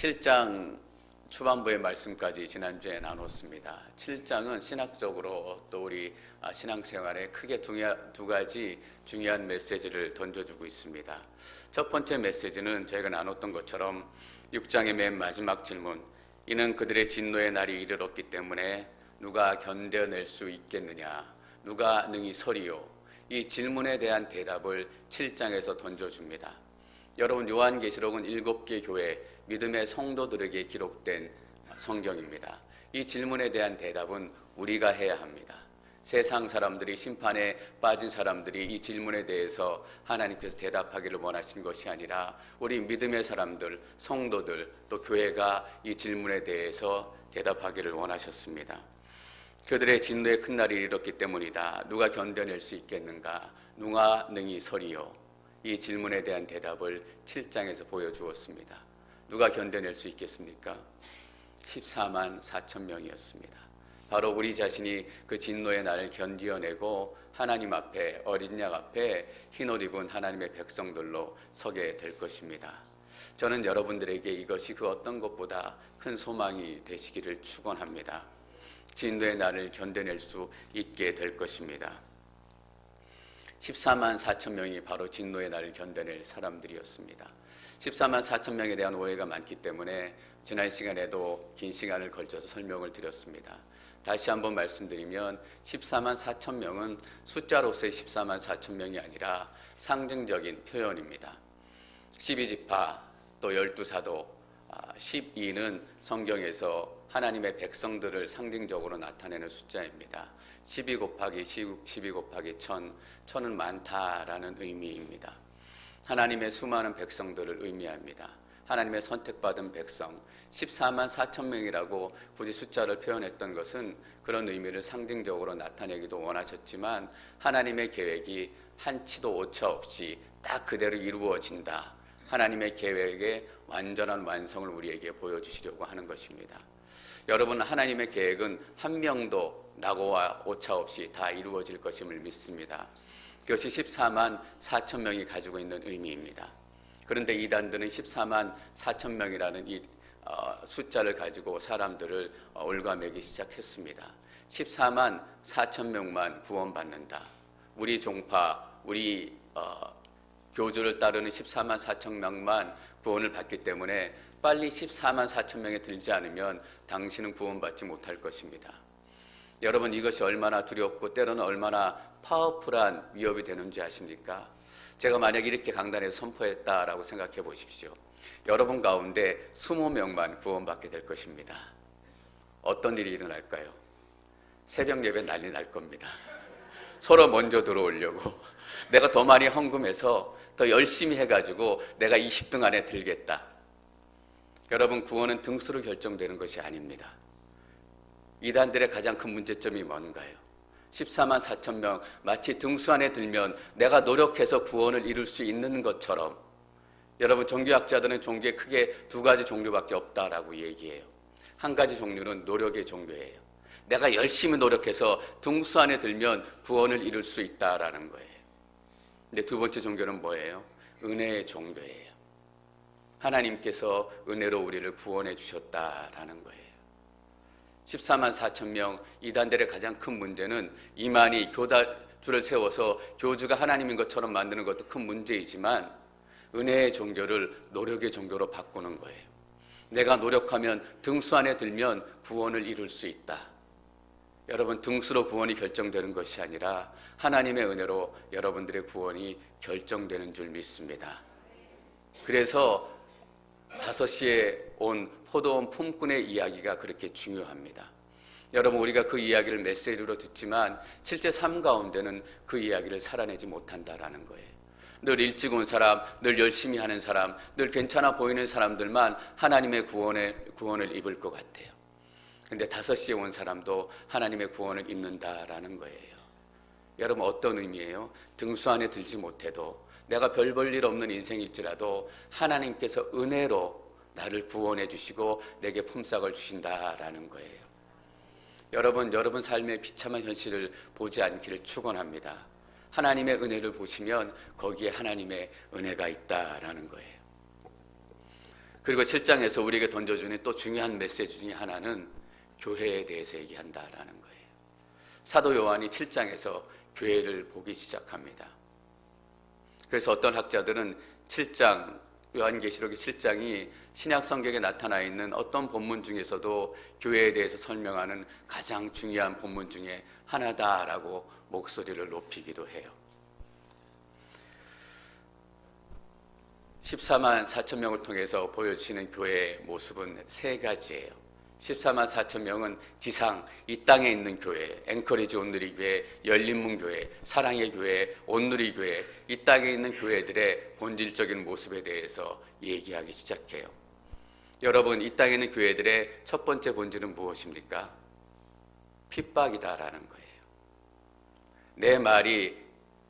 7장 초반부의 말씀까지 지난주에 나눴습니다. 7장은 신학적으로 또 우리 신앙생활에 크게 두 가지 중요한 메시지를 던져주고 있습니다. 첫 번째 메시지는 저희가 나눴던 것처럼 6장의 맨 마지막 질문, 이는 그들의 진노의 날이 이르렀기 때문에 누가 견뎌낼 수 있겠느냐, 누가 능히 서리요. 이 질문에 대한 대답을 7장에서 던져줍니다. 여러분, 요한계시록은 7개 교회 믿음의 성도들에게 기록된 성경입니다. 이 질문에 대한 대답은 우리가 해야 합니다. 세상 사람들이, 심판에 빠진 사람들이 이 질문에 대해서 하나님께서 대답하기를 원하신 것이 아니라 우리 믿음의 사람들, 성도들, 또 교회가 이 질문에 대해서 대답하기를 원하셨습니다. 그들의 진노의 큰 날이 이르렀기 때문이다. 누가 견뎌낼 수 있겠는가? 누가 능히 서리요? 이 질문에 대한 대답을 7장에서 보여주었습니다. 누가 견뎌낼 수 있겠습니까? 14만 4천 명이었습니다. 바로 우리 자신이 그 진노의 날을 견디어내고 하나님 앞에, 어린 양 앞에 흰옷 입은 하나님의 백성들로 서게 될 것입니다. 저는 여러분들에게 이것이 그 어떤 것보다 큰 소망이 되시기를 축원합니다. 진노의 날을 견뎌낼 수 있게 될 것입니다. 14만 4천 명이 바로 진노의 날을 견뎌낼 사람들이었습니다. 14만 4천 명에 대한 오해가 많기 때문에 지난 시간에도 긴 시간을 걸쳐서 설명을 드렸습니다. 다시 한번 말씀드리면 14만 4천 명은 숫자로서의 14만 4천 명이 아니라 상징적인 표현입니다. 12지파, 또 12사도, 12는 성경에서 하나님의 백성들을 상징적으로 나타내는 숫자입니다. 12 곱하기 12 곱하기 1000, 1000은 많다라는 의미입니다. 하나님의 수많은 백성들을 의미합니다. 하나님의 선택받은 백성, 14만 4천 명이라고 굳이 숫자를 표현했던 것은 그런 의미를 상징적으로 나타내기도 원하셨지만 하나님의 계획이 한치도 오차 없이 딱 그대로 이루어진다. 하나님의 계획의 완전한 완성을 우리에게 보여주시려고 하는 것입니다. 여러분, 하나님의 계획은 한 명도 낙오와 오차 없이 다 이루어질 것임을 믿습니다. 그것이 14만 4천 명이 가지고 있는 의미입니다. 그런데 이단들은 14만 4천 명이라는 이 숫자를 가지고 사람들을 올가매기 시작했습니다. 14만 4천 명만 구원받는다. 우리 종파, 우리 교주를 따르는 14만 4천 명만 구원을 받기 때문에 빨리 14만 4천 명에 들지 않으면 당신은 구원받지 못할 것입니다. 여러분, 이것이 얼마나 두렵고 때로는 얼마나 파워풀한 위협이 되는지 아십니까? 제가 만약 이렇게 강단에서 선포했다라고 생각해 보십시오. 여러분 가운데 20명만 구원받게 될 것입니다. 어떤 일이 일어날까요? 새벽 예배 난리 날 겁니다. 서로 먼저 들어오려고, 내가 더 많이 헌금해서 더 열심히 해가지고 내가 20등 안에 들겠다. 여러분, 구원은 등수로 결정되는 것이 아닙니다. 이단들의 가장 큰 문제점이 뭔가요? 14만 4천 명, 마치 등수 안에 들면 내가 노력해서 구원을 이룰 수 있는 것처럼. 여러분, 종교학자들은 종교에 크게 두 가지 종류밖에 없다라고 얘기해요. 한 가지 종류는 노력의 종교예요. 내가 열심히 노력해서 등수 안에 들면 구원을 이룰 수 있다라는 거예요. 근데 두 번째 종교는 뭐예요? 은혜의 종교예요. 하나님께서 은혜로 우리를 구원해 주셨다라는 거예요. 14만 4천 명 이단들의 가장 큰 문제는 이만희 교주를 세워서 교주가 하나님인 것처럼 만드는 것도 큰 문제이지만 은혜의 종교를 노력의 종교로 바꾸는 거예요. 내가 노력하면 등수 안에 들면 구원을 이룰 수 있다. 여러분, 등수로 구원이 결정되는 것이 아니라 하나님의 은혜로 여러분들의 구원이 결정되는 줄 믿습니다. 그래서 5시에 온 포도원 품꾼의 이야기가 그렇게 중요합니다. 여러분, 우리가 그 이야기를 메시지로 듣지만 실제 삶 가운데는 그 이야기를 살아내지 못한다라는 거예요. 늘 일찍 온 사람, 늘 열심히 하는 사람, 늘 괜찮아 보이는 사람들만 하나님의 구원을 입을 것 같아요. 근데 5시에 온 사람도 하나님의 구원을 입는다라는 거예요. 여러분, 어떤 의미예요? 등수 안에 들지 못해도, 내가 별 볼 일 없는 인생일지라도 하나님께서 은혜로 나를 구원해 주시고 내게 품삯을 주신다라는 거예요. 여러분 삶의 비참한 현실을 보지 않기를 축원합니다. 하나님의 은혜를 보시면 거기에 하나님의 은혜가 있다라는 거예요. 그리고 7장에서 우리에게 던져주는 또 중요한 메시지 중에 하나는 교회에 대해서 얘기한다라는 거예요. 사도 요한이 7장에서 교회를 보기 시작합니다. 그래서 어떤 학자들은 7장, 요한계시록의 7장이 신약 성경에 나타나 있는 어떤 본문 중에서도 교회에 대해서 설명하는 가장 중요한 본문 중에 하나다라고 목소리를 높이기도 해요. 14만 4천 명을 통해서 보여주시는 교회의 모습은 세 가지예요. 14만 4천 명은 지상, 이 땅에 있는 교회, 앵커리지 온누리교회, 열린문교회, 사랑의 교회, 온누리교회, 이 땅에 있는 교회들의 본질적인 모습에 대해서 얘기하기 시작해요. 여러분, 이 땅에 있는 교회들의 첫 번째 본질은 무엇입니까? 핍박이다라는 거예요. 내 말이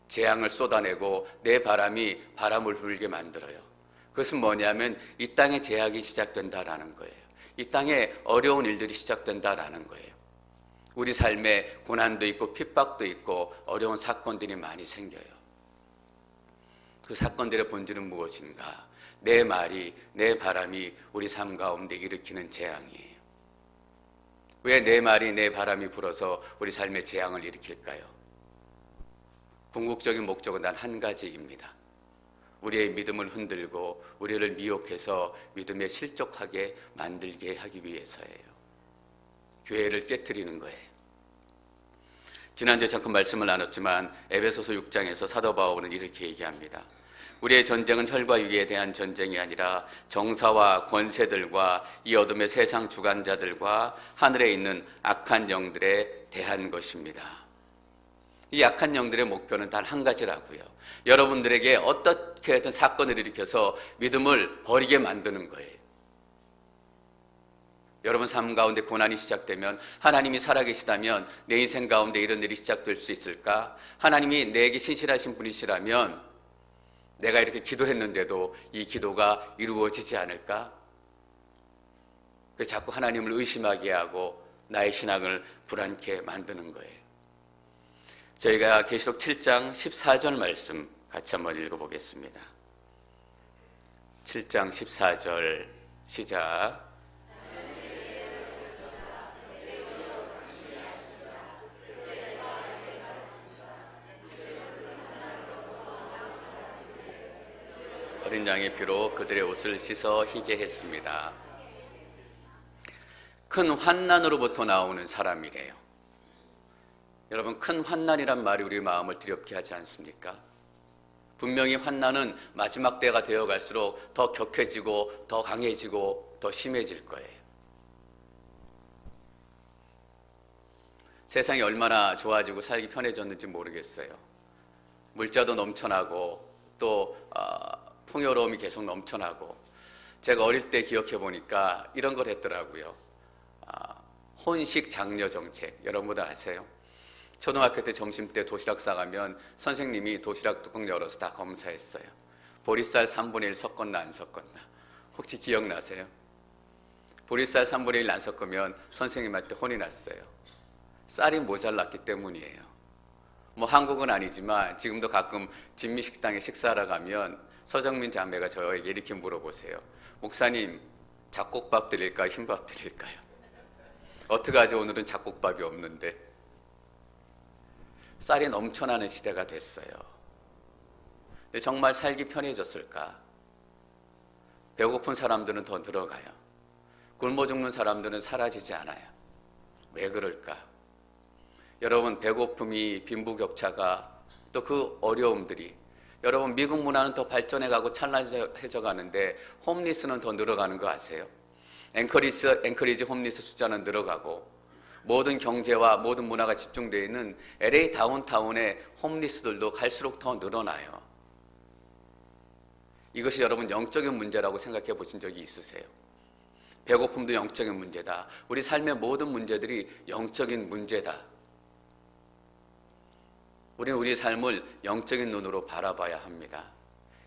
재앙을 쏟아내고 내 바람이 바람을 불게 만들어요. 그것은 뭐냐면 이 땅에 제약이 시작된다라는 거예요. 이 땅에 어려운 일들이 시작된다라는 거예요. 우리 삶에 고난도 있고 핍박도 있고 어려운 사건들이 많이 생겨요. 그 사건들의 본질은 무엇인가? 내 말이, 내 바람이 우리 삶 가운데 일으키는 재앙이에요. 왜 내 말이, 내 바람이 불어서 우리 삶에 재앙을 일으킬까요? 궁극적인 목적은 단 한 가지입니다. 우리의 믿음을 흔들고 우리를 미혹해서 믿음에 실족하게 만들게 하기 위해서예요. 교회를 깨트리는 거예요. 지난주에 잠깐 말씀을 나눴지만 에베소서 6장에서 사도 바울은 이렇게 얘기합니다. 우리의 전쟁은 혈과 육에 대한 전쟁이 아니라 정사와 권세들과 이 어둠의 세상 주관자들과 하늘에 있는 악한 영들에 대한 것입니다. 이 악한 영들의 목표는 단 한 가지라고요. 여러분들에게 어떻게든 사건을 일으켜서 믿음을 버리게 만드는 거예요. 여러분 삶 가운데 고난이 시작되면 하나님이 살아계시다면 내 인생 가운데 이런 일이 시작될 수 있을까? 하나님이 내게 신실하신 분이시라면 내가 이렇게 기도했는데도 이 기도가 이루어지지 않을까? 그래서 자꾸 하나님을 의심하게 하고 나의 신앙을 불안케 만드는 거예요. 저희가 계시록 7장 14절 말씀 같이 한번 읽어보겠습니다. 7장 14절 시작. 어린 양의 피로 그들의 옷을 씻어 희게 했습니다. 큰 환난으로부터 나오는 사람이래요. 여러분, 큰 환난이란 말이 우리 마음을 두렵게 하지 않습니까? 분명히 환난은 마지막 때가 되어 갈수록 더 격해지고 더 강해지고 더 심해질 거예요. 세상이 얼마나 좋아지고 살기 편해졌는지 모르겠어요. 물자도 넘쳐나고 또 풍요로움이 계속 넘쳐나고, 제가 어릴 때 기억해 보니까 이런 걸 했더라고요. 혼식 장려 정책, 여러분들 아세요? 초등학교 때 점심 때 도시락 싸가면 선생님이 도시락 뚜껑 열어서 다 검사했어요. 보리쌀 3분의 1 섞었나 안 섞었나. 혹시 기억나세요? 보리쌀 3분의 1 안 섞으면 선생님한테 혼이 났어요. 쌀이 모자랐기 때문이에요. 뭐 한국은 아니지만 지금도 가끔 진미식당에 식사하러 가면 서정민 자매가 저에게 이렇게 물어보세요. 목사님, 잡곡밥 드릴까요? 흰밥 드릴까요? 어떡하지, 오늘은 잡곡밥이 없는데. 쌀이 넘쳐나는 시대가 됐어요. 근데 정말 살기 편해졌을까? 배고픈 사람들은 더 늘어가요. 굶어 죽는 사람들은 사라지지 않아요. 왜 그럴까? 여러분, 배고픔이, 빈부격차가, 또 그 어려움들이, 여러분 미국 문화는 더 발전해가고 찬란해져 가는데 홈리스는 더 늘어가는 거 아세요? 앵커리지 홈리스 숫자는 늘어가고, 모든 경제와 모든 문화가 집중되어 있는 LA 다운타운의 홈리스들도 갈수록 더 늘어나요. 이것이 여러분 영적인 문제라고 생각해 보신 적이 있으세요? 배고픔도 영적인 문제다. 우리 삶의 모든 문제들이 영적인 문제다. 우리는 우리의 삶을 영적인 눈으로 바라봐야 합니다.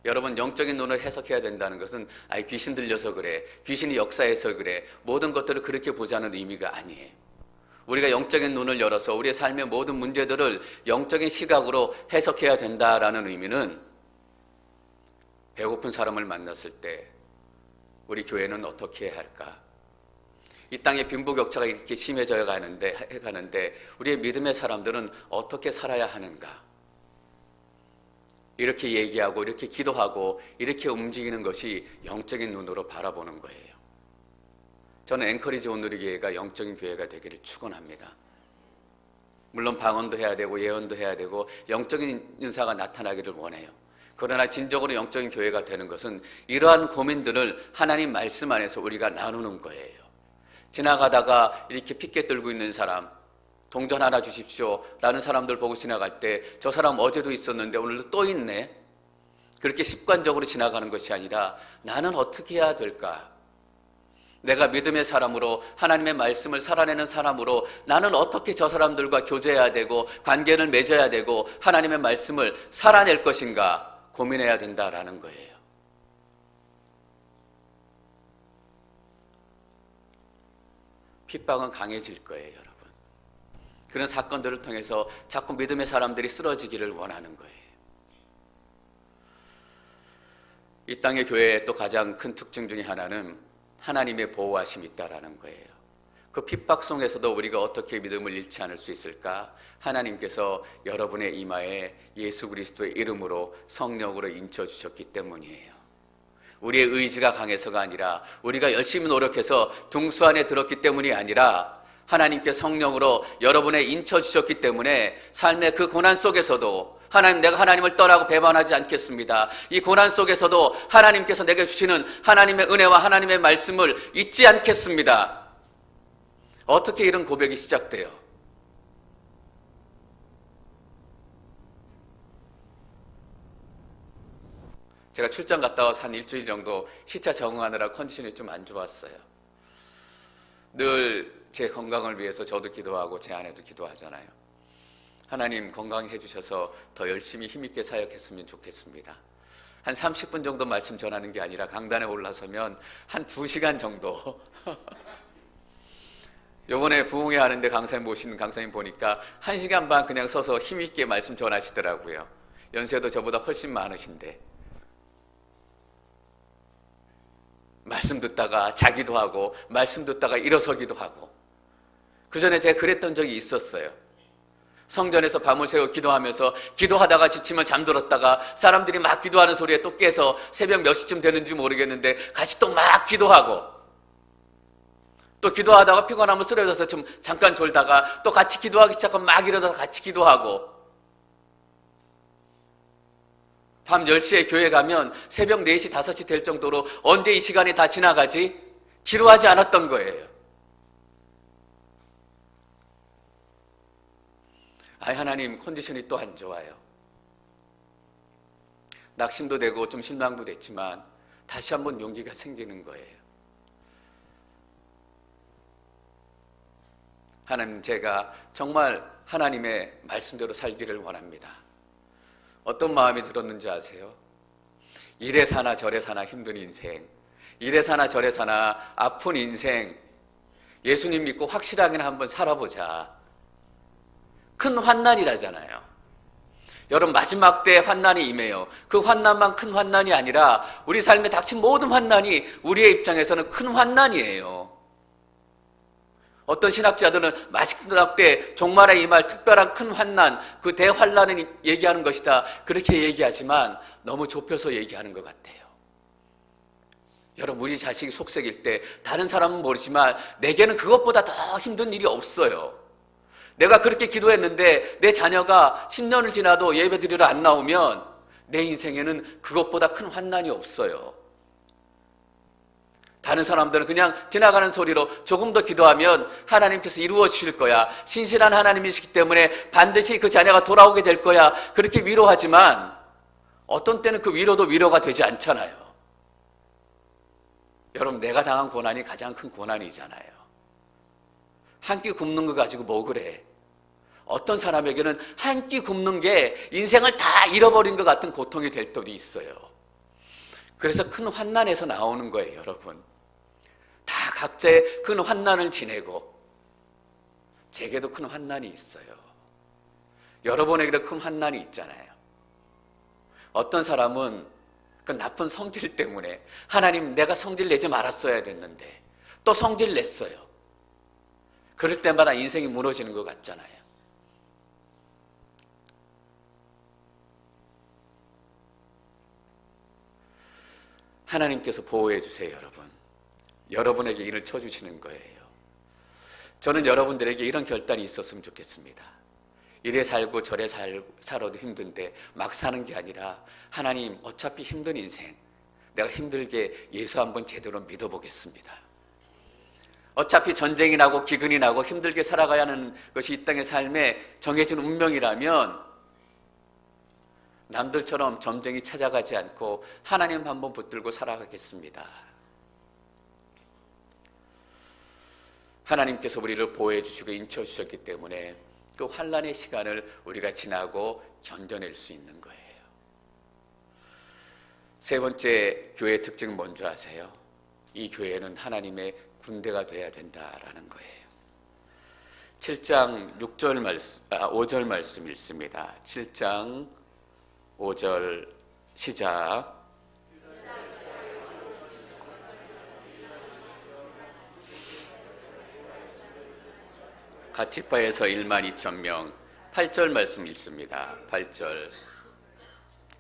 여러분, 영적인 눈을 해석해야 된다는 것은 귀신 들려서 그래, 귀신이 역사해서 그래, 모든 것들을 그렇게 보자는 의미가 아니에요. 우리가 영적인 눈을 열어서 우리의 삶의 모든 문제들을 영적인 시각으로 해석해야 된다라는 의미는 배고픈 사람을 만났을 때 우리 교회는 어떻게 해야 할까? 이 땅의 빈부격차가 이렇게 심해져 가는데 우리의 믿음의 사람들은 어떻게 살아야 하는가? 이렇게 얘기하고 이렇게 기도하고 이렇게 움직이는 것이 영적인 눈으로 바라보는 거예요. 저는 앵커리지 온누리교회가 영적인 교회가 되기를 축원합니다. 물론 방언도 해야 되고 예언도 해야 되고 영적인 은사가 나타나기를 원해요. 그러나 진정으로 영적인 교회가 되는 것은 이러한 고민들을 하나님 말씀 안에서 우리가 나누는 거예요. 지나가다가 이렇게 핏개 들고 있는 사람, 동전 하나 주십시오 라는 사람들 보고 지나갈 때 저 사람 어제도 있었는데 오늘도 또 있네. 그렇게 습관적으로 지나가는 것이 아니라 나는 어떻게 해야 될까? 내가 믿음의 사람으로 하나님의 말씀을 살아내는 사람으로 나는 어떻게 저 사람들과 교제해야 되고 관계를 맺어야 되고 하나님의 말씀을 살아낼 것인가 고민해야 된다라는 거예요. 핍박은 강해질 거예요, 여러분. 그런 사건들을 통해서 자꾸 믿음의 사람들이 쓰러지기를 원하는 거예요. 이 땅의 교회의 또 가장 큰 특징 중에 하나는 하나님의 보호하심이 있다라는 거예요. 그 핍박 속에서도 우리가 어떻게 믿음을 잃지 않을 수 있을까? 하나님께서 여러분의 이마에 예수 그리스도의 이름으로 성령으로 인쳐주셨기 때문이에요. 우리의 의지가 강해서가 아니라 우리가 열심히 노력해서 둥수 안에 들었기 때문이 아니라 하나님께 성령으로 여러분의 인쳐주셨기 때문에 삶의 그 고난 속에서도 하나님, 내가 하나님을 떠나고 배반하지 않겠습니다. 이 고난 속에서도 하나님께서 내게 주시는 하나님의 은혜와 하나님의 말씀을 잊지 않겠습니다. 어떻게 이런 고백이 시작돼요? 제가 출장 갔다 와서 한 일주일 정도 시차 적응하느라 컨디션이 좀 안 좋았어요. 늘 제 건강을 위해서 저도 기도하고 제 아내도 기도하잖아요. 하나님 건강해 주셔서 더 열심히 힘있게 사역했으면 좋겠습니다. 한 30분 정도 말씀 전하는 게 아니라 강단에 올라서면 한 2시간 정도 요번에 부흥회 하는데 강사님 모시는 강사님 보니까 1시간 반 그냥 서서 힘있게 말씀 전하시더라고요. 연세도 저보다 훨씬 많으신데 말씀 듣다가 자기도 하고 말씀 듣다가 일어서기도 하고 그 전에 제가 그랬던 적이 있었어요. 성전에서 밤을 새워 기도하면서 기도하다가 지치면 잠들었다가 사람들이 막 기도하는 소리에 또 깨서 새벽 몇 시쯤 되는지 모르겠는데 같이 또 막 기도하고 또 기도하다가 피곤하면 쓰러져서 좀 잠깐 졸다가 또 같이 기도하기 시작하면 막 일어나서 같이 기도하고 밤 10시에 교회 가면 새벽 4시, 5시 될 정도로 언제 이 시간이 다 지나가지? 지루하지 않았던 거예요. 하나님 컨디션이 또 안 좋아요. 낙심도 되고 좀 실망도 됐지만 다시 한번 용기가 생기는 거예요. 하나님, 제가 정말 하나님의 말씀대로 살기를 원합니다. 어떤 마음이 들었는지 아세요? 이래 사나 저래 사나 힘든 인생, 이래 사나 저래 사나 아픈 인생, 예수님 믿고 확실하게 한번 살아보자. 큰 환난이라잖아요. 여러분, 마지막 때 환난이 임해요. 그 환난만 큰 환난이 아니라 우리 삶에 닥친 모든 환난이 우리의 입장에서는 큰 환난이에요. 어떤 신학자들은 마지막 때 종말에 임할 특별한 큰 환난, 그 대환난을 얘기하는 것이다, 그렇게 얘기하지만 너무 좁혀서 얘기하는 것 같아요. 여러분, 우리 자식이 속썩일 때 다른 사람은 모르지만 내게는 그것보다 더 힘든 일이 없어요. 내가 그렇게 기도했는데 내 자녀가 10년을 지나도 예배 드리러 안 나오면 내 인생에는 그것보다 큰 환난이 없어요. 다른 사람들은 그냥 지나가는 소리로 조금 더 기도하면 하나님께서 이루어 주실 거야, 신실한 하나님이시기 때문에 반드시 그 자녀가 돌아오게 될 거야, 그렇게 위로하지만 어떤 때는 그 위로도 위로가 되지 않잖아요. 여러분, 내가 당한 고난이 가장 큰 고난이잖아요. 한 끼 굶는 거 가지고 뭐 그래? 어떤 사람에게는 한 끼 굶는 게 인생을 다 잃어버린 것 같은 고통이 될 때도 있어요. 그래서 큰 환난에서 나오는 거예요, 여러분. 다 각자의 큰 환난을 지내고, 제게도 큰 환난이 있어요. 여러분에게도 큰 환난이 있잖아요. 어떤 사람은 그 나쁜 성질 때문에 하나님 내가 성질 내지 말았어야 됐는데 또 성질 냈어요. 그럴 때마다 인생이 무너지는 것 같잖아요. 하나님께서 보호해 주세요, 여러분. 여러분에게 일을 쳐주시는 거예요. 저는 여러분들에게 이런 결단이 있었으면 좋겠습니다. 이래 살고 저래 살아도 힘든데 막 사는 게 아니라 하나님 어차피 힘든 인생 내가 힘들게 예수 한번 제대로 믿어보겠습니다. 어차피 전쟁이 나고 기근이 나고 힘들게 살아가야 하는 것이 이 땅의 삶에 정해진 운명이라면 남들처럼 점쟁이 찾아가지 않고 하나님 한번 붙들고 살아가겠습니다. 하나님께서 우리를 보호해 주시고 인쳐 주셨기 때문에 그 환난의 시간을 우리가 지나고 견뎌낼 수 있는 거예요. 세 번째 교회의 특징은 뭔지 아세요? 이 교회는 하나님의 군대가 돼야 된다라는 거예요. 7장 5절 말씀 읽습니다. 7장 5절 시작. 각 지파에서 1만 2천 명. 8절 말씀 읽습니다. 8절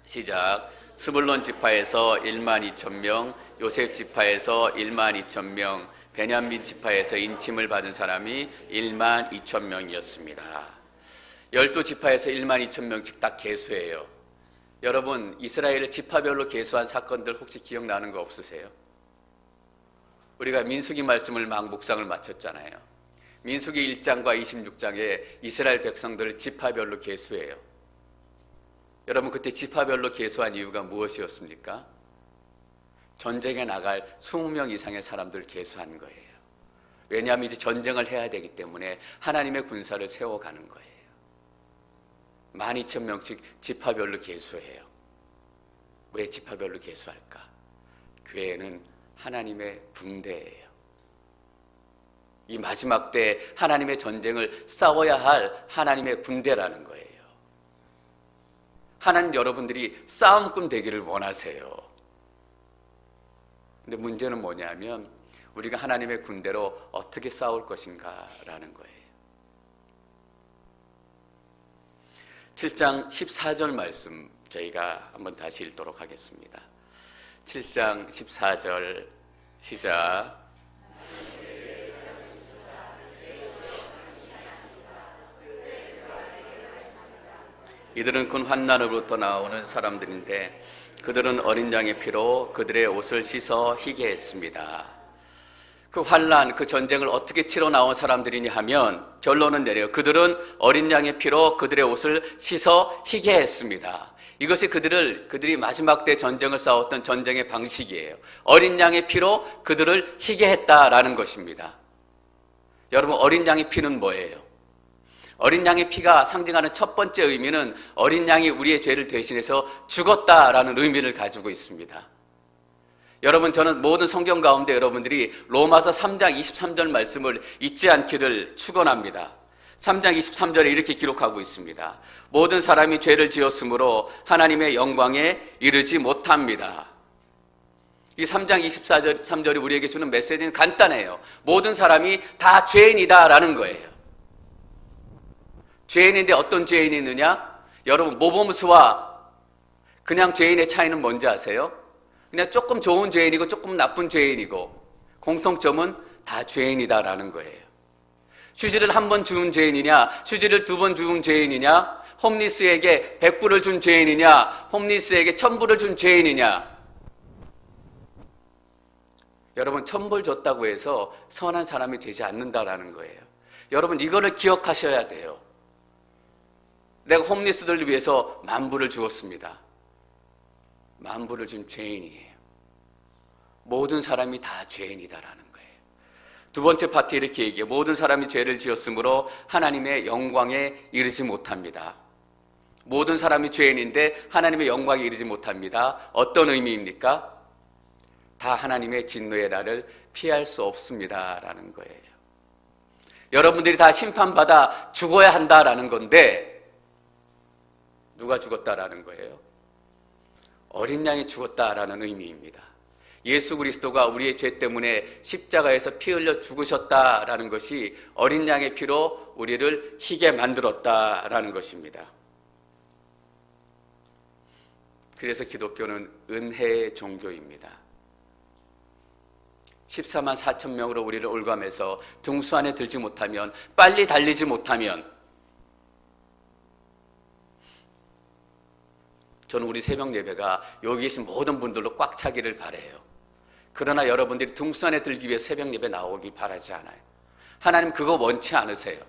시작. 스불론 지파에서 1만 2천 명, 요셉 지파에서 1만 2천 명, 베냐민 지파에서 인침을 받은 사람이 1만 2천 명이었습니다. 12지파에서 1만 2천 명씩 딱 계수해요. 여러분 이스라엘을 지파별로 계수한 사건들 혹시 기억나는 거 없으세요? 우리가 민수기 말씀을 막 묵상을 마쳤잖아요. 민수기 1장과 26장에 이스라엘 백성들을 지파별로 계수해요. 여러분 그때 지파별로 계수한 이유가 무엇이었습니까? 전쟁에 나갈 20명 이상의 사람들을 계수한 거예요. 왜냐하면 이제 전쟁을 해야 되기 때문에 하나님의 군사를 세워가는 거예요. 12,000명씩 지파별로 계수해요. 왜 지파별로 계수할까? 교회는 하나님의 군대예요. 이 마지막 때 하나님의 전쟁을 싸워야 할 하나님의 군대라는 거예요. 하나님 여러분들이 싸움꾼 되기를 원하세요. 근데 문제는 뭐냐면 우리가 하나님의 군대로 어떻게 싸울 것인가라는 거예요. 7장 14절 말씀 저희가 한번 다시 읽도록 하겠습니다. 7장 14절 시작. 이들은 군 환난으로부터 나오는 사람들인데 그들은 어린 양의 피로 그들의 옷을 씻어 희게 했습니다. 그 환난, 그 전쟁을 어떻게 치러 나온 사람들이냐 하면 결론은 내려요. 그들은 어린 양의 피로 그들의 옷을 씻어 희게 했습니다. 이것이 그들이 마지막 때 전쟁을 싸웠던 전쟁의 방식이에요. 어린 양의 피로 그들을 희게 했다라는 것입니다. 여러분 어린 양의 피는 뭐예요? 어린 양의 피가 상징하는 첫 번째 의미는 어린 양이 우리의 죄를 대신해서 죽었다라는 의미를 가지고 있습니다. 여러분 저는 모든 성경 가운데 여러분들이 로마서 3장 23절 말씀을 잊지 않기를 축원합니다. 3장 23절에 이렇게 기록하고 있습니다. 모든 사람이 죄를 지었으므로 하나님의 영광에 이르지 못합니다. 이 3장 23절이 우리에게 주는 메시지는 간단해요. 모든 사람이 다 죄인이다라는 거예요. 죄인인데 어떤 죄인이 있느냐? 여러분 모범수와 그냥 죄인의 차이는 뭔지 아세요? 그냥 조금 좋은 죄인이고 조금 나쁜 죄인이고 공통점은 다 죄인이다라는 거예요. 휴지를 한 번 주운 죄인이냐, 휴지를 2번 주운 죄인이냐, 홈리스에게 100불을 준 죄인이냐, 홈리스에게 1000불을 준 죄인이냐. 여러분 1000불 줬다고 해서 선한 사람이 되지 않는다라는 거예요. 여러분 이거를 기억하셔야 돼요. 내가 홈리스들을 위해서 10,000불을 주었습니다. 10,000불을 준 죄인이에요. 모든 사람이 다 죄인이다라는 거예요. 두 번째 파트 이렇게 얘기해요. 모든 사람이 죄를 지었으므로 하나님의 영광에 이르지 못합니다. 모든 사람이 죄인인데 하나님의 영광에 이르지 못합니다. 어떤 의미입니까? 다 하나님의 진노의 날을 피할 수 없습니다라는 거예요. 여러분들이 다 심판받아 죽어야 한다라는 건데 누가 죽었다라는 거예요? 어린 양이 죽었다라는 의미입니다. 예수 그리스도가 우리의 죄 때문에 십자가에서 피 흘려 죽으셨다라는 것이 어린 양의 피로 우리를 희게 만들었다라는 것입니다. 그래서 기독교는 은혜의 종교입니다. 14만 4천 명으로 우리를 올감해서 등수 안에 들지 못하면, 빨리 달리지 못하면, 저는 우리 새벽 예배가 여기 계신 모든 분들로 꽉 차기를 바라요. 그러나 여러분들이 등수 안에 들기 위해 새벽 예배 나오기 바라지 않아요. 하나님 그거 원치 않으세요.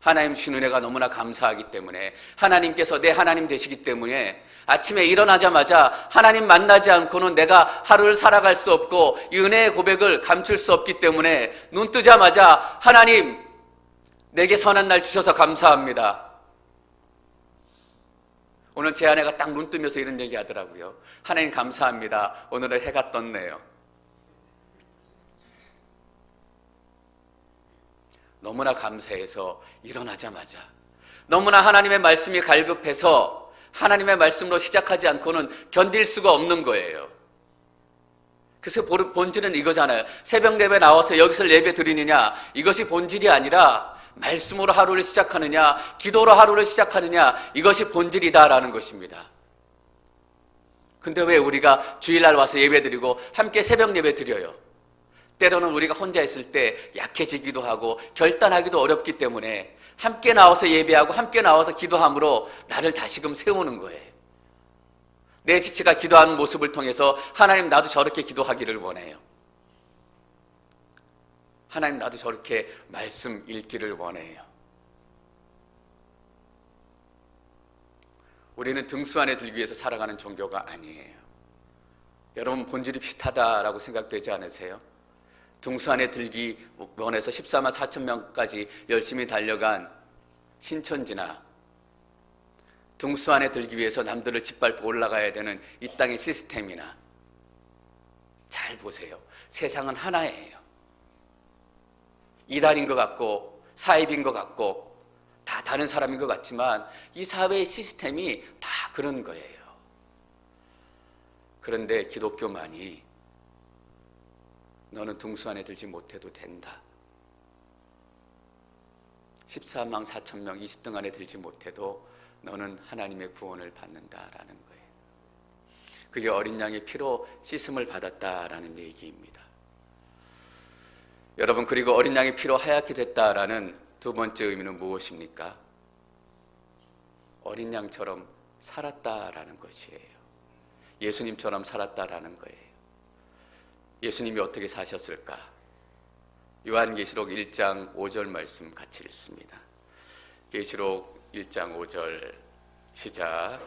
하나님 주신 은혜가 너무나 감사하기 때문에, 하나님께서 내 하나님 되시기 때문에 아침에 일어나자마자 하나님 만나지 않고는 내가 하루를 살아갈 수 없고 이 은혜의 고백을 감출 수 없기 때문에 눈 뜨자마자 하나님 내게 선한 날 주셔서 감사합니다. 오늘 제 아내가 딱 눈 뜨면서 이런 얘기 하더라고요. 하나님 감사합니다. 오늘은 해가 떴네요. 너무나 감사해서 일어나자마자, 너무나 하나님의 말씀이 갈급해서 하나님의 말씀으로 시작하지 않고는 견딜 수가 없는 거예요. 그래서 본질은 이거잖아요. 새벽 예배 나와서 여기서 예배 드리느냐, 이것이 본질이 아니라 말씀으로 하루를 시작하느냐, 기도로 하루를 시작하느냐, 이것이 본질이다라는 것입니다. 근데 왜 우리가 주일날 와서 예배 드리고 함께 새벽 예배 드려요? 때로는 우리가 혼자 있을 때 약해지기도 하고 결단하기도 어렵기 때문에 함께 나와서 예배하고 함께 나와서 기도함으로 나를 다시금 세우는 거예요. 내 지체가 기도하는 모습을 통해서 하나님 나도 저렇게 기도하기를 원해요. 하나님 나도 저렇게 말씀 읽기를 원해요. 우리는 등수 안에 들기 위해서 살아가는 종교가 아니에요. 여러분 본질이 비슷하다라고 생각되지 않으세요? 등수 안에 들기 원해서 14만 4천 명까지 열심히 달려간 신천지나 등수 안에 들기 위해서 남들을 짓밟고 올라가야 되는 이 땅의 시스템이나, 잘 보세요. 세상은 하나예요. 이단인 것 같고 사입인 것 같고 다 다른 사람인 것 같지만 이 사회의 시스템이 다 그런 거예요. 그런데 기독교만이 너는 등수 안에 들지 못해도 된다. 14만 4천 명 20등 안에 들지 못해도 너는 하나님의 구원을 받는다라는 거예요. 그게 어린 양의 피로 씻음을 받았다라는 얘기입니다. 여러분, 그리고 어린 양의 피로 하얗게 됐다라는 두 번째 의미는 무엇입니까? 어린 양처럼 살았다라는 것이에요. 예수님처럼 살았다라는 거예요. 예수님이 어떻게 사셨을까? 요한계시록 1장 5절 말씀 같이 읽습니다. 계시록 1장 5절 시작.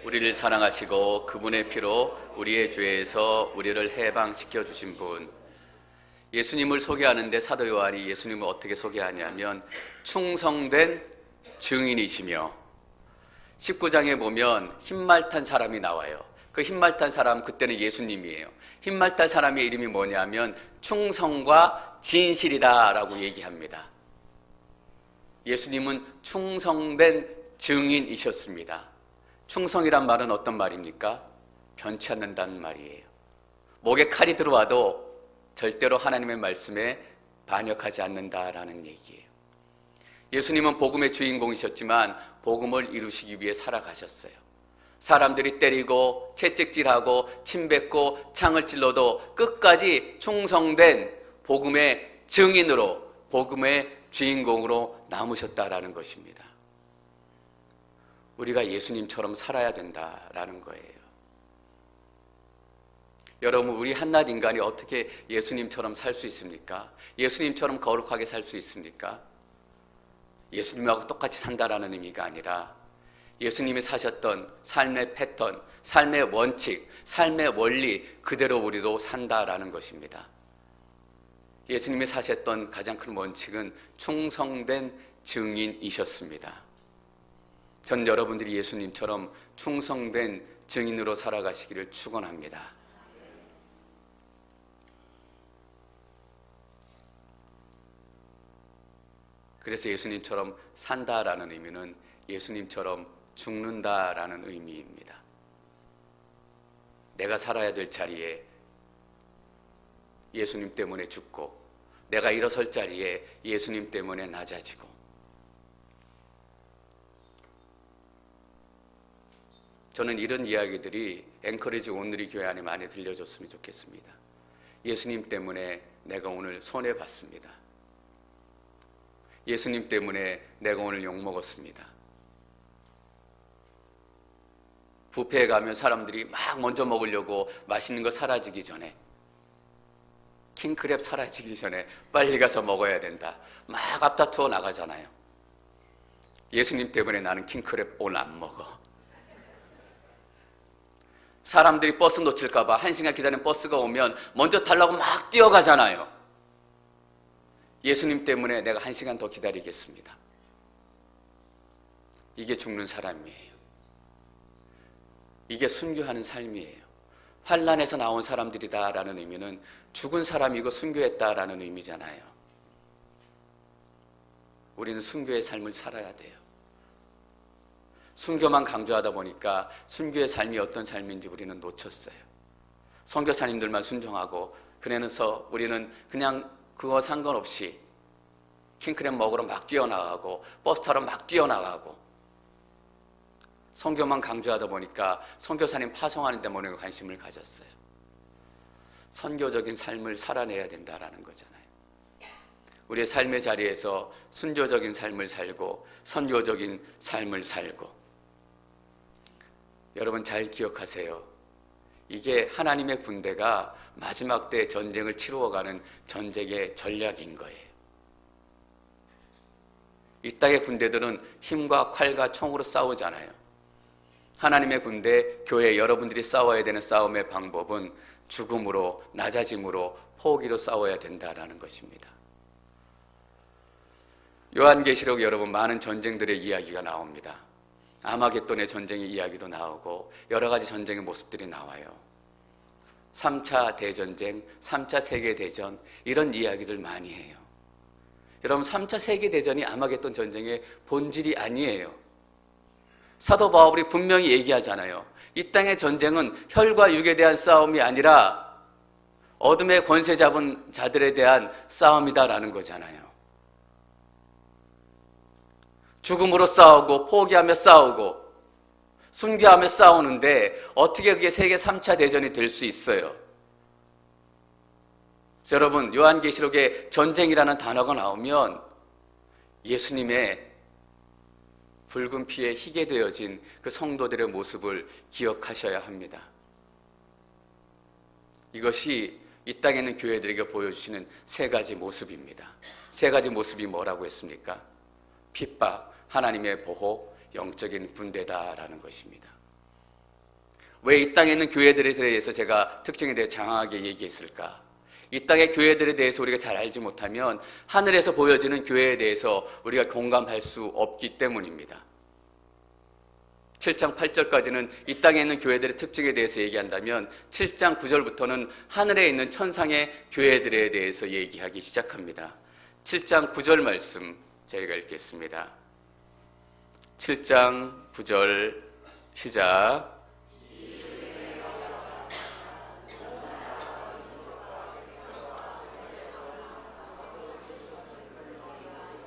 우리를 사랑하시고 그분의 피로 우리의 죄에서 우리를 해방시켜 주신 분, 예수님을 소개하는데 사도 요한이 예수님을 어떻게 소개하냐면 충성된 증인이시며, 19장에 보면 흰말 탄 사람이 나와요. 그 흰말 탄 사람, 그때는 예수님이에요. 흰말 탄 사람의 이름이 뭐냐면 충성과 진실이다라고 얘기합니다. 예수님은 충성된 증인이셨습니다. 충성이란 말은 어떤 말입니까? 변치 않는다는 말이에요. 목에 칼이 들어와도 절대로 하나님의 말씀에 반역하지 않는다라는 얘기예요. 예수님은 복음의 주인공이셨지만 복음을 이루시기 위해 살아가셨어요. 사람들이 때리고 채찍질하고 침뱉고 창을 찔러도 끝까지 충성된 복음의 증인으로, 복음의 주인공으로 남으셨다라는 것입니다. 우리가 예수님처럼 살아야 된다라는 거예요. 여러분, 우리 한낱 인간이 어떻게 예수님처럼 살 수 있습니까? 예수님처럼 거룩하게 살 수 있습니까? 예수님하고 똑같이 산다라는 의미가 아니라 예수님이 사셨던 삶의 패턴, 삶의 원칙, 삶의 원리 그대로 우리도 산다라는 것입니다. 예수님이 사셨던 가장 큰 원칙은 충성된 증인이셨습니다. 전 여러분들이 예수님처럼 충성된 증인으로 살아가시기를 축원합니다. 그래서 예수님처럼 산다라는 의미는 예수님처럼 죽는다라는 의미입니다. 내가 살아야 될 자리에 예수님 때문에 죽고, 내가 일어설 자리에 예수님 때문에 낮아지고, 저는 이런 이야기들이 앵커리지 온누리 교회 안에 많이 들려줬으면 좋겠습니다. 예수님 때문에 내가 오늘 손해봤습니다. 예수님 때문에 내가 오늘 욕먹었습니다. 뷔페에 가면 사람들이 막 먼저 먹으려고 맛있는 거 사라지기 전에, 킹크랩 사라지기 전에 빨리 가서 먹어야 된다, 막 앞다투어 나가잖아요. 예수님 때문에 나는 킹크랩 오늘 안 먹어. 사람들이 버스 놓칠까 봐 1시간 기다리는 버스가 오면 먼저 타려고 막 뛰어가잖아요. 예수님 때문에 내가 1시간 더 기다리겠습니다. 이게 죽는 사람이에요. 이게 순교하는 삶이에요. 환난에서 나온 사람들이다라는 의미는 죽은 사람이고 순교했다라는 의미잖아요. 우리는 순교의 삶을 살아야 돼요. 순교만 강조하다 보니까 순교의 삶이 어떤 삶인지 우리는 놓쳤어요. 선교사님들만 순종하고, 그래서 우리는 그냥 그거 상관없이 킹크랩 먹으러 막 뛰어나가고 버스 타러 막 뛰어나가고, 선교만 강조하다 보니까 선교사님 파송하는 데 모르는 관심을 가졌어요. 선교적인 삶을 살아내야 된다라는 거잖아요. 우리의 삶의 자리에서 순교적인 삶을 살고 선교적인 삶을 살고. 여러분 잘 기억하세요. 이게 하나님의 군대가 마지막 때 전쟁을 치루어가는 전쟁의 전략인 거예요. 이 땅의 군대들은 힘과 칼과 총으로 싸우잖아요. 하나님의 군대, 교회 여러분들이 싸워야 되는 싸움의 방법은 죽음으로, 낮아짐으로, 포기로 싸워야 된다라는 것입니다. 요한계시록 여러분 많은 전쟁들의 이야기가 나옵니다. 아마겟돈의 전쟁의 이야기도 나오고 여러 가지 전쟁의 모습들이 나와요. 3차 대전쟁, 3차 세계대전, 이런 이야기들 많이 해요. 여러분 3차 세계대전이 아마겟돈 전쟁의 본질이 아니에요. 사도 바울이 분명히 얘기하잖아요. 이 땅의 전쟁은 혈과 육에 대한 싸움이 아니라 어둠의 권세 잡은 자들에 대한 싸움이다라는 거잖아요. 죽음으로 싸우고 포기하며 싸우고 순교하며 싸우는데 어떻게 그게 세계 3차 대전이 될 수 있어요? 여러분 요한계시록에 전쟁이라는 단어가 나오면 예수님의 붉은 피에 희게 되어진 그 성도들의 모습을 기억하셔야 합니다. 이것이 이 땅에 있는 교회들에게 보여주시는 세 가지 모습입니다. 세 가지 모습이 뭐라고 했습니까? 핍박, 하나님의 보호, 영적인 군대다라는 것입니다. 왜 이 땅에 있는 교회들에 대해서 제가 특징에 대해 장황하게 얘기했을까? 이 땅의 교회들에 대해서 우리가 잘 알지 못하면 하늘에서 보여지는 교회에 대해서 우리가 공감할 수 없기 때문입니다. 7장 8절까지는 이 땅에 있는 교회들의 특징에 대해서 얘기한다면 7장 9절부터는 하늘에 있는 천상의 교회들에 대해서 얘기하기 시작합니다. 7장 9절 말씀 저희가 읽겠습니다. 7장 9절 시작.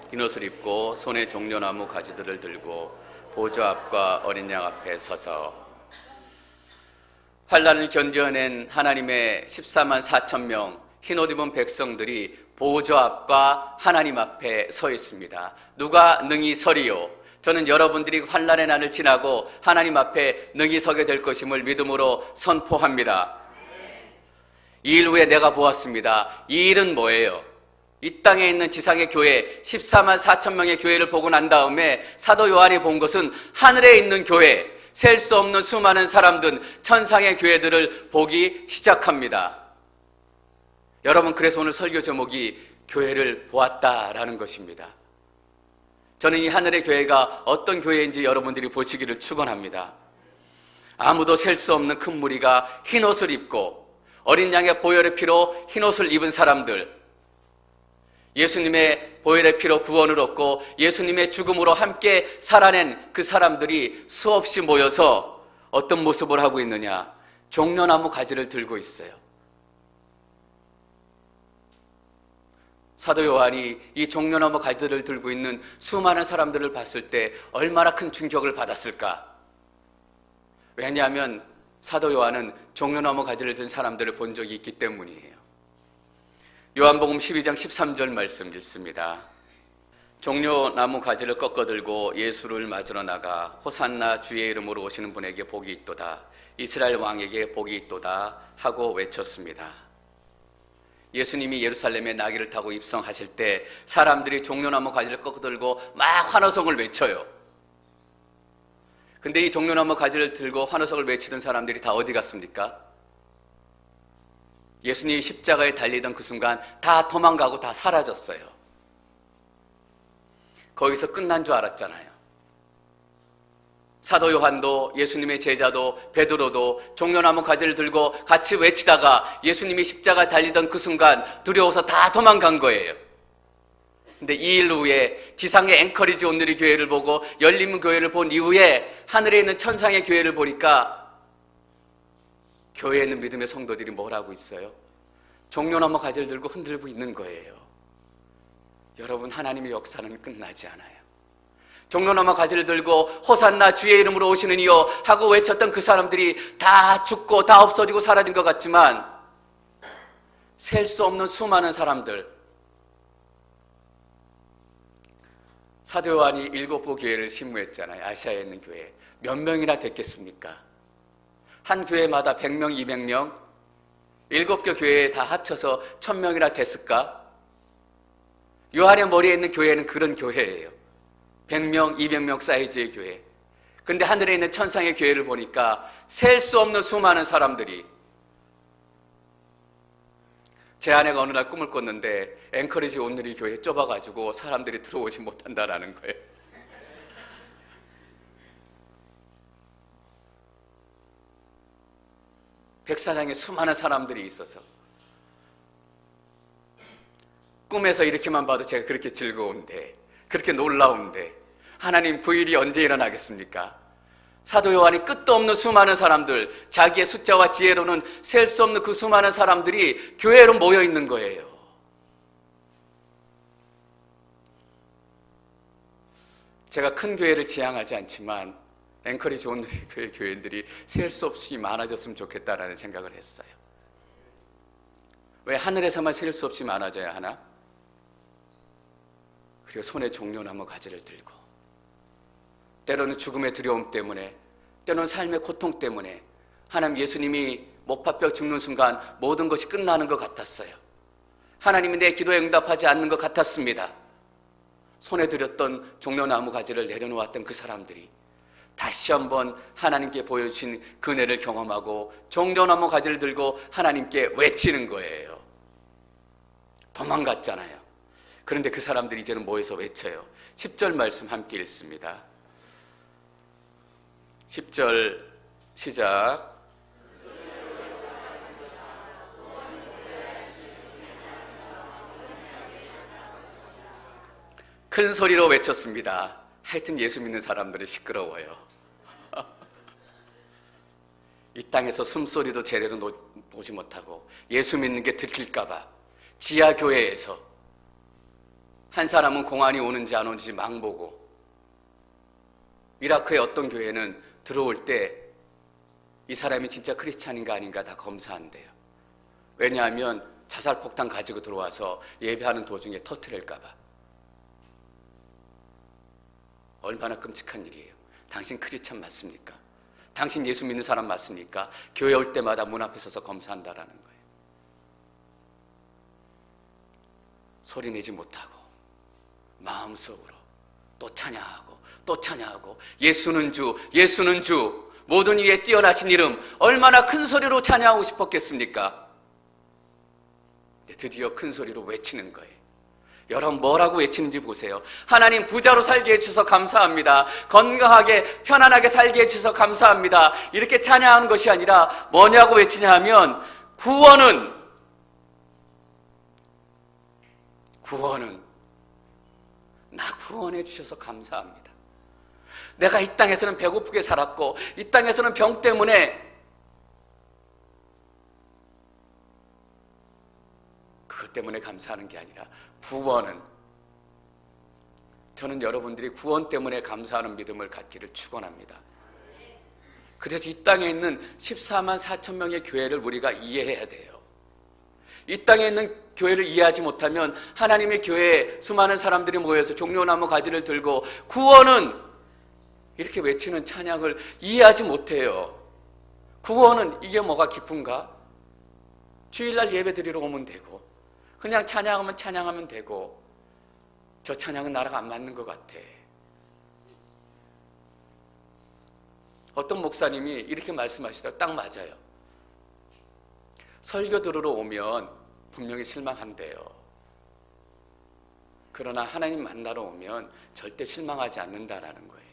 흰 옷을 입고 손에 종려나무 가지들을 들고 보좌 앞과 어린 양 앞에 서서 환난을 견뎌낸 하나님의 14만 4천 명 흰 옷 입은 백성들이 보좌 앞과 하나님 앞에 서 있습니다. 누가 능히 서리요? 저는 여러분들이 환난의 날을 지나고 하나님 앞에 능히 서게 될 것임을 믿음으로 선포합니다. 이 일 후에 내가 보았습니다. 이 일은 뭐예요? 이 땅에 있는 지상의 교회 14만 4천 명의 교회를 보고 난 다음에 사도 요한이 본 것은 하늘에 있는 교회, 셀 수 없는 수많은 사람들, 천상의 교회들을 보기 시작합니다. 여러분, 그래서 오늘 설교 제목이 교회를 보았다라는 것입니다. 저는 이 하늘의 교회가 어떤 교회인지 여러분들이 보시기를 축원합니다. 아무도 셀 수 없는 큰 무리가 흰 옷을 입고 어린 양의 보혈의 피로 흰 옷을 입은 사람들, 예수님의 보혈의 피로 구원을 얻고 예수님의 죽음으로 함께 살아낸 그 사람들이 수없이 모여서 어떤 모습을 하고 있느냐? 종려나무 가지를 들고 있어요. 사도 요한이 이 종려나무 가지를 들고 있는 수많은 사람들을 봤을 때 얼마나 큰 충격을 받았을까? 왜냐하면 사도 요한은 종려나무 가지를 든 사람들을 본 적이 있기 때문이에요. 요한복음 12장 13절 말씀 읽습니다. 종려나무 가지를 꺾어들고 예수를 맞으러 나가 호산나 주의 이름으로 오시는 분에게 복이 있도다, 이스라엘 왕에게 복이 있도다 하고 외쳤습니다. 예수님이 예루살렘에 나귀를 타고 입성하실 때 사람들이 종려나무 가지를 꺾어들고 막 환호성을 외쳐요. 근데 이 종려나무 가지를 들고 환호성을 외치던 사람들이 다 어디 갔습니까? 예수님이 십자가에 달리던 그 순간 다 도망가고 다 사라졌어요. 거기서 끝난 줄 알았잖아요. 사도 요한도 예수님의 제자도 베드로도 종려나무 가지를 들고 같이 외치다가 예수님이 십자가에 달리던 그 순간 두려워서 다 도망간 거예요. 근데 2일 후에 지상의 앵커리지 온누리 교회를 보고 열린 교회를 본 이후에 하늘에 있는 천상의 교회를 보니까 교회에 있는 믿음의 성도들이 뭘 하고 있어요? 종려나무 가지를 들고 흔들고 있는 거예요. 여러분, 하나님의 역사는 끝나지 않아요. 종려나무 가지를 들고 호산나 주의 이름으로 오시는 이여 하고 외쳤던 그 사람들이 다 죽고 다 없어지고 사라진 것 같지만 셀 수 없는 수많은 사람들, 사도 요한이 7부 교회를 심무했잖아요. 아시아에 있는 교회 몇 명이나 됐겠습니까? 한 교회마다 100명, 200명, 7개 교회에 다 합쳐서 1000명이나 됐을까? 요한의 머리에 있는 교회는 그런 교회예요. 100명, 200명 사이즈의 교회. 근데 하늘에 있는 천상의 교회를 보니까 셀 수 없는 수많은 사람들이, 제 아내가 어느 날 꿈을 꿨는데 앵커리지 온누리 교회 좁아가지고 사람들이 들어오지 못한다라는 거예요. 백사장에 수많은 사람들이 있어서 꿈에서 이렇게만 봐도 제가 그렇게 즐거운데, 그렇게 놀라운데 하나님 그 일이 언제 일어나겠습니까? 사도 요한이 끝도 없는 수많은 사람들, 자기의 숫자와 지혜로는 셀 수 없는 그 수많은 사람들이 교회로 모여 있는 거예요. 제가 큰 교회를 지향하지 않지만 앵커리지 온누리 교회 교인들이 셀 수 없이 많아졌으면 좋겠다라는 생각을 했어요. 왜 하늘에서만 셀 수 없이 많아져야 하나? 그리고 손에 종려나무 가지를 들고, 때로는 죽음의 두려움 때문에, 때로는 삶의 고통 때문에 하나님, 예수님이 못받뼈 죽는 순간 모든 것이 끝나는 것 같았어요. 하나님이 내 기도에 응답하지 않는 것 같았습니다. 손에 들였던 종려나무 가지를 내려놓았던 그 사람들이 다시 한번 하나님께 보여주신 그 은혜를 경험하고 종려나무 가지를 들고 하나님께 외치는 거예요. 도망갔잖아요. 그런데 그 사람들이 이제는 모여서 외쳐요. 10절 말씀 함께 읽습니다. 10절 시작. 큰 소리로 외쳤습니다. 하여튼 예수 믿는 사람들이 시끄러워요. 이 땅에서 숨소리도 제대로 보지 못하고 예수 믿는 게 들킬까 봐 지하교회에서 한 사람은 공안이 오는지 안 오는지 망보고, 이라크의 어떤 교회는 들어올 때 이 사람이 진짜 크리스찬인가 아닌가 다 검사한대요. 왜냐하면 자살폭탄 가지고 들어와서 예배하는 도중에 터뜨릴까 봐. 얼마나 끔찍한 일이에요. 당신 크리스찬 맞습니까? 당신 예수 믿는 사람 맞습니까? 교회 올 때마다 문 앞에 서서 검사한다라는 거예요. 소리 내지 못하고 마음속으로 또 찬양하고 또 찬양하고, 예수는 주, 예수는 주, 모든 이에 뛰어나신 이름, 얼마나 큰 소리로 찬양하고 싶었겠습니까? 드디어 큰 소리로 외치는 거예요. 여러분, 뭐라고 외치는지 보세요. 하나님, 부자로 살게 해주셔서 감사합니다. 건강하게 편안하게 살게 해주셔서 감사합니다. 이렇게 찬양하는 것이 아니라 뭐냐고 외치냐 하면, 구원은 나 구원해 주셔서 감사합니다. 내가 이 땅에서는 배고프게 살았고 이 땅에서는 병 때문에 그것 때문에 감사하는 게 아니라 구원은 저는 여러분들이 구원 때문에 감사하는 믿음을 갖기를 축원합니다. 그래서 이 땅에 있는 14만 4천 명의 교회를 우리가 이해해야 돼요. 이 땅에 있는 교회를 이해하지 못하면 하나님의 교회에 수많은 사람들이 모여서 종려나무 가지를 들고 구원은 이렇게 외치는 찬양을 이해하지 못해요. 구원은 이게 뭐가 깊은가? 주일날 예배 드리러 오면 되고 그냥 찬양하면 찬양하면 되고 저 찬양은 나랑 안 맞는 것 같아. 어떤 목사님이 이렇게 말씀하시더라고요. 딱 맞아요. 설교 들으러 오면 분명히 실망한대요. 그러나 하나님 만나러 오면 절대 실망하지 않는다라는 거예요.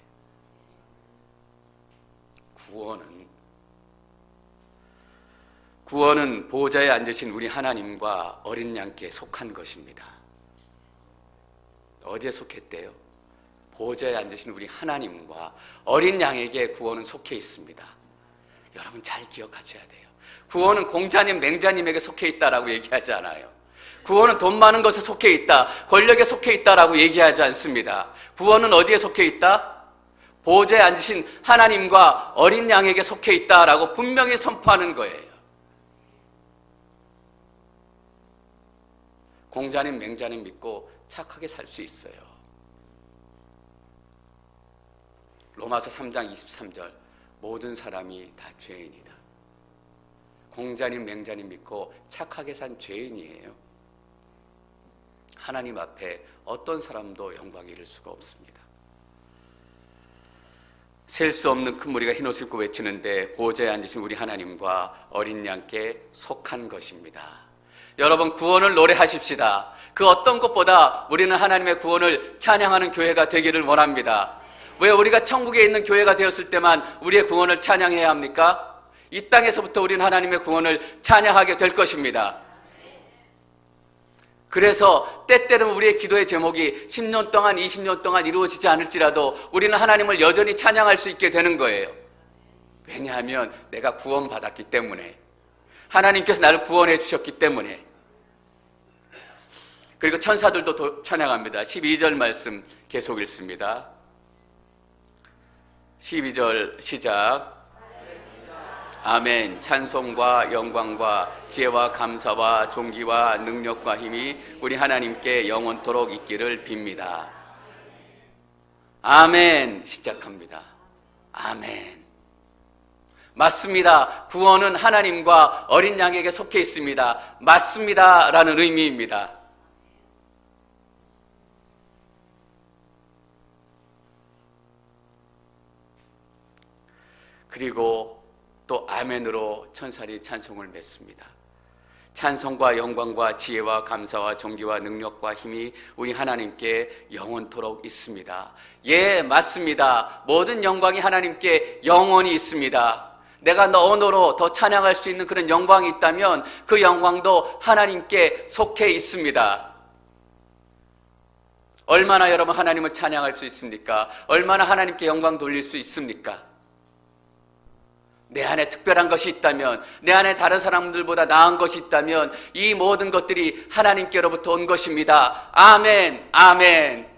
구원은 보호자에 앉으신 우리 하나님과 어린 양께 속한 것입니다. 어디에 속했대요? 보호자에 앉으신 우리 하나님과 어린 양에게 구원은 속해 있습니다. 여러분 잘 기억하셔야 돼요. 구원은 공자님, 맹자님에게 속해 있다라고 얘기하지 않아요. 구원은 돈 많은 것에 속해 있다, 권력에 속해 있다라고 얘기하지 않습니다. 구원은 어디에 속해 있다? 보호자에 앉으신 하나님과 어린 양에게 속해 있다라고 분명히 선포하는 거예요. 공자님, 맹자님 믿고 착하게 살 수 있어요. 로마서 3장 23절 모든 사람이 다 죄인이다. 공자님, 맹자님 믿고 착하게 산 죄인이에요. 하나님 앞에 어떤 사람도 영광 이룰 수가 없습니다. 셀 수 없는 큰 무리가 흰옷을 입고 외치는데 보호자에 앉으신 우리 하나님과 어린 양께 속한 것입니다. 여러분 구원을 노래하십시다. 그 어떤 것보다 우리는 하나님의 구원을 찬양하는 교회가 되기를 원합니다. 왜 우리가 천국에 있는 교회가 되었을 때만 우리의 구원을 찬양해야 합니까? 이 땅에서부터 우리는 하나님의 구원을 찬양하게 될 것입니다. 그래서 때때는 우리의 기도의 제목이 10년 동안 20년 동안 이루어지지 않을지라도 우리는 하나님을 여전히 찬양할 수 있게 되는 거예요. 왜냐하면 내가 구원받았기 때문에, 하나님께서 나를 구원해 주셨기 때문에. 그리고 천사들도 찬양합니다. 12절 말씀 계속 읽습니다. 12절 시작. 아멘. 찬송과 영광과 지혜와 감사와 존귀와 능력과 힘이 우리 하나님께 영원토록 있기를 빕니다. 아멘. 시작합니다. 아멘. 맞습니다. 구원은 하나님과 어린 양에게 속해 있습니다. 맞습니다. 라는 의미입니다. 그리고 또 아멘으로 천사들이 찬송을 맺습니다. 찬송과 영광과 지혜와 감사와 존귀와 능력과 힘이 우리 하나님께 영원토록 있습니다. 예, 맞습니다. 모든 영광이 하나님께 영원히 있습니다. 내가 너 언어로 더 찬양할 수 있는 그런 영광이 있다면 그 영광도 하나님께 속해 있습니다. 얼마나 여러분 하나님을 찬양할 수 있습니까? 얼마나 하나님께 영광 돌릴 수 있습니까? 내 안에 특별한 것이 있다면, 내 안에 다른 사람들보다 나은 것이 있다면 이 모든 것들이 하나님께로부터 온 것입니다. 아멘, 아멘.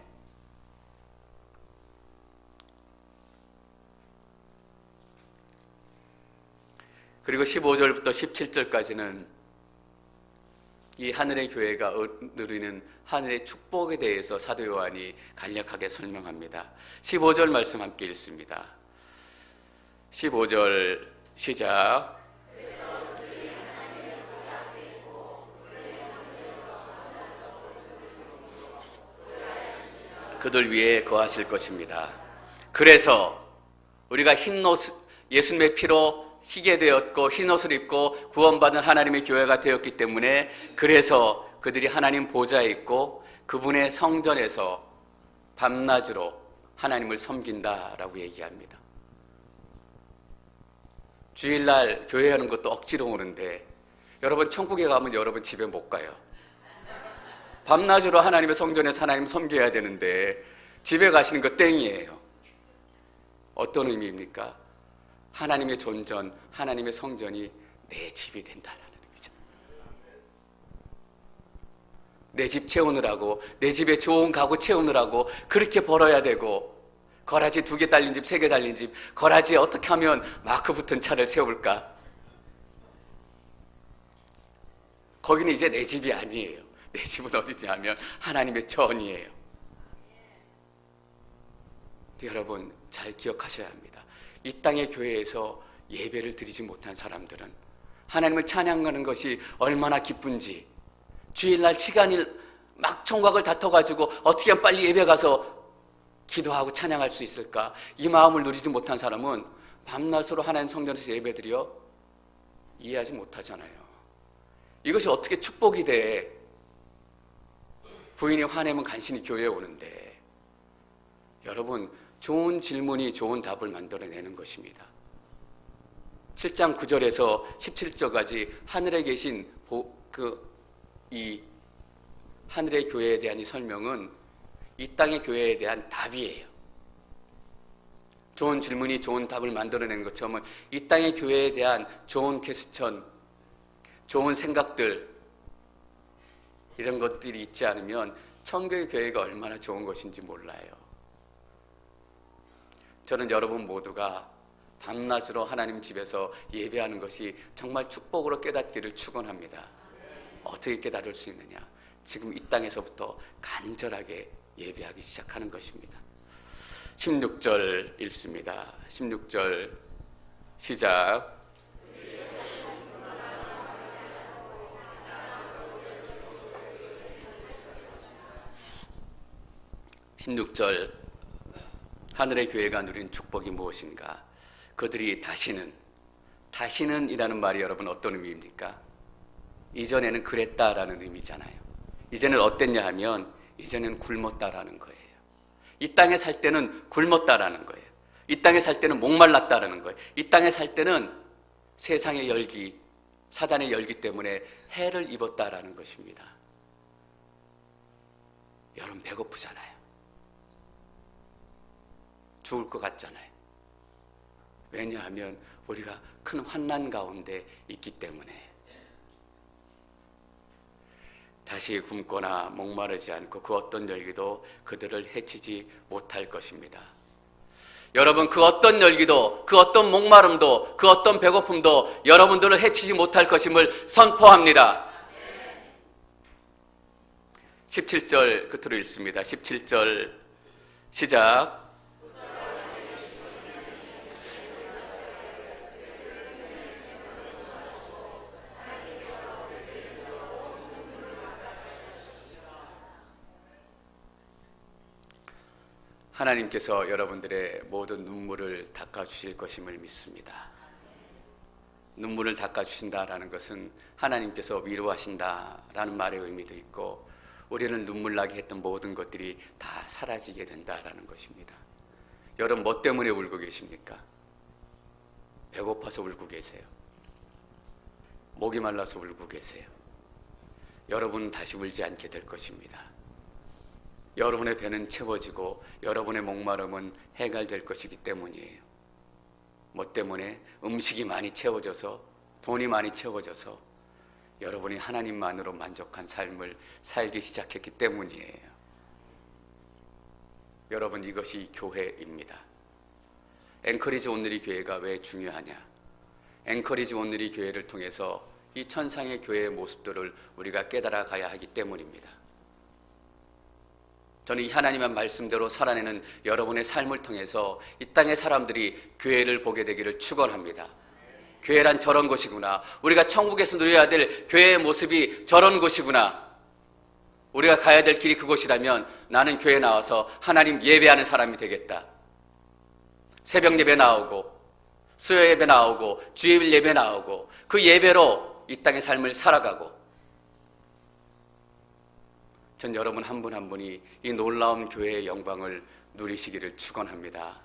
그리고 15절부터 17절까지는 이 하늘의 교회가 누리는 하늘의 축복에 대해서 사도 요한이 간략하게 설명합니다. 15절 말씀 함께 읽습니다. 15절 시작. 그들 위에 거하실 것입니다. 그래서 우리가 흰옷, 예수님의 피로 희게 되었고 흰옷을 입고 구원받은 하나님의 교회가 되었기 때문에, 그래서 그들이 하나님 보좌에 있고 그분의 성전에서 밤낮으로 하나님을 섬긴다라고 얘기합니다. 주일날 교회 하는 것도 억지로 오는데 여러분 천국에 가면 여러분 집에 못 가요. 밤낮으로 하나님의 성전에서 하나님 섬겨야 되는데 집에 가시는 거 땡이에요. 어떤 의미입니까? 하나님의 존전, 하나님의 성전이 내 집이 된다는 의미죠. 내 집 채우느라고, 내 집에 좋은 가구 채우느라고 그렇게 벌어야 되고, 거라지 2개 달린 집, 3개 달린 집, 거라지에 어떻게 하면 마크 붙은 차를 세울까? 거기는 이제 내 집이 아니에요. 내 집은 어디지 하면 하나님의 전이에요. 여러분 잘 기억하셔야 합니다. 이 땅의 교회에서 예배를 드리지 못한 사람들은 하나님을 찬양하는 것이 얼마나 기쁜지, 주일날 시간을 막 총각을 다퉈가지고 어떻게 하면 빨리 예배 가서 기도하고 찬양할 수 있을까, 이 마음을 누리지 못한 사람은 밤낮으로 하나님 성전에서 예배드려 이해하지 못하잖아요. 이것이 어떻게 축복이 돼? 부인이 화내면 간신히 교회에 오는데, 여러분 좋은 질문이 좋은 답을 만들어내는 것입니다. 7장 9절에서 17절까지 하늘에 계신 이 하늘의 교회에 대한 이 설명은 이 땅의 교회에 대한 답이에요. 좋은 질문이 좋은 답을 만들어낸 것처럼 이 땅의 교회에 대한 좋은 퀘스천, 좋은 생각들, 이런 것들이 있지 않으면 천국의 교회가 얼마나 좋은 것인지 몰라요. 저는 여러분 모두가 밤낮으로 하나님 집에서 예배하는 것이 정말 축복으로 깨닫기를 축원합니다. 어떻게 깨달을 수 있느냐? 지금 이 땅에서부터 간절하게 예배하기 시작하는 것입니다. 16절 읽습니다. 16절 시작. 16절 하늘의 교회가 누린 축복이 무엇인가? 그들이 다시는 이라는 말이 여러분 어떤 의미입니까? 이전에는 그랬다라는 의미잖아요. 이제는 어땠냐 하면 이전에는 굶었다라는 거예요. 이 땅에 살 때는 굶었다라는 거예요. 이 땅에 살 때는 목말랐다라는 거예요. 이 땅에 살 때는 세상의 열기, 사단의 열기 때문에 해를 입었다라는 것입니다. 여러분 배고프잖아요. 죽을 것 같잖아요. 왜냐하면 우리가 큰 환난 가운데 있기 때문에. 다시 굶거나 목마르지 않고 그 어떤 열기도 그들을 해치지 못할 것입니다. 여러분 그 어떤 열기도, 그 어떤 목마름도, 그 어떤 배고픔도 여러분들을 해치지 못할 것임을 선포합니다. 17절 끝으로 읽습니다. 17절 시작. 하나님께서 여러분들의 모든 눈물을 닦아주실 것임을 믿습니다. 눈물을 닦아주신다라는 것은 하나님께서 위로하신다라는 말의 의미도 있고, 우리는 눈물 나게 했던 모든 것들이 다 사라지게 된다라는 것입니다. 여러분 뭐 때문에 울고 계십니까? 배고파서 울고 계세요? 목이 말라서 울고 계세요? 여러분은 다시 울지 않게 될 것입니다. 여러분의 배는 채워지고 여러분의 목마름은 해결될 것이기 때문이에요. 뭐 때문에? 음식이 많이 채워져서, 돈이 많이 채워져서 여러분이 하나님만으로 만족한 삶을 살기 시작했기 때문이에요. 여러분 이것이 교회입니다. 앵커리지 온누리 교회가 왜 중요하냐? 앵커리지 온누리 교회를 통해서 이 천상의 교회의 모습들을 우리가 깨달아 가야 하기 때문입니다. 저는 이 하나님의 말씀대로 살아내는 여러분의 삶을 통해서 이 땅의 사람들이 교회를 보게 되기를 축원합니다. 교회란 저런 곳이구나. 우리가 천국에서 누려야 될 교회의 모습이 저런 곳이구나. 우리가 가야 될 길이 그곳이라면 나는 교회에 나와서 하나님 예배하는 사람이 되겠다. 새벽 예배 나오고, 수요 예배 나오고, 주일 예배 나오고, 그 예배로 이 땅의 삶을 살아가고, 전 여러분 한 분 한 분이 이 놀라운 교회의 영광을 누리시기를 축원합니다.